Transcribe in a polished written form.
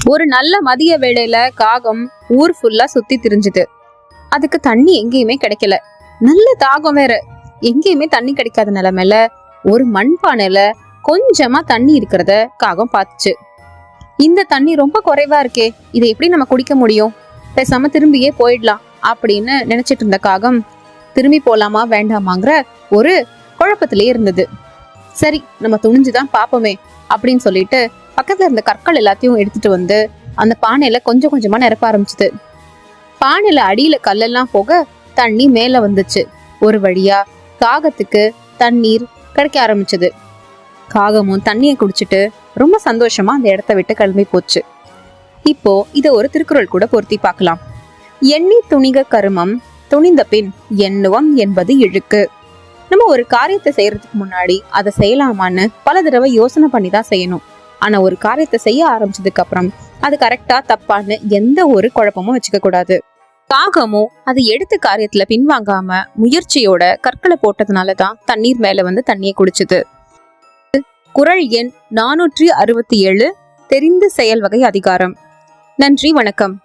ஒரு நல்ல மதிய வேளையில காகம் ஊர் ஃபுல்லா சுத்தி திரிஞ்சுது. அதுக்கு தண்ணி எங்கேயுமே கிடைக்கல. நல்ல தாகம் வேற. எங்கேயுமே தண்ணி கிடைக்காத நிலைமையில ஒரு மண்பானையில கொஞ்சமா தண்ணி இருக்கிறத காகம் பார்த்துச்சு. இந்த தண்ணி ரொம்ப குறைவா இருக்கே, இதை எப்படி நம்ம குடிக்க முடியும்? பேசாம திரும்பியே போயிடலாம் அப்படின்னு நினைச்சிட்டு இருந்த காகம் திரும்பி போலாமா வேண்டாமாங்கிற ஒரு குழப்பத்திலே இருந்தது. சரி, நம்ம துணிஞ்சுதான் பாப்போமே அப்படின்னு சொல்லிட்டு பக்கத்துல இருந்த கற்கள் எல்லாத்தையும் எடுத்துட்டு வந்து அந்த பானையில கொஞ்சம் கொஞ்சமா நிரப்ப ஆரம்பிச்சுது. பானையில அடியில கல்லெல்லாம் போக தண்ணி மேல வந்துச்சு. ஒரு வழியா காகத்துக்கு தண்ணீர் கிடைக்க ஆரம்பிச்சது. காகமும் தண்ணியை குடிச்சிட்டு ரொம்ப சந்தோஷமா அந்த இடத்த விட்டு கிளம்பி போச்சு. இப்போ இத ஒரு திருக்குறள் கூட பொருத்தி பார்க்கலாம். எண்ணி துணிக கருமம், துணிந்த பின் எண்ணுவம் என்பது இழுக்கு. நம்ம ஒரு காரியத்தை செய்யறதுக்கு முன்னாடி அதை செய்யலாமான்னு பல தடவை யோசனை பண்ணி தான் செய்யணும். ஆனா ஒரு காரியத்தை செய்ய ஆரம்பிச்சதுக்கு அப்புறம் அது கரெக்டா தப்பான்னு எந்த ஒரு குழப்பமும் வச்சுக்க கூடாது. காகமும் அது எடுத்த காரியத்துல பின்வாங்காம முயற்சியோட கற்களை போட்டதுனாலதான் தண்ணீர் மேல வந்து தண்ணியை குடிச்சுது. குறள் எண் 467, தெரிந்து செயல் வகை அதிகாரம். நன்றி, வணக்கம்.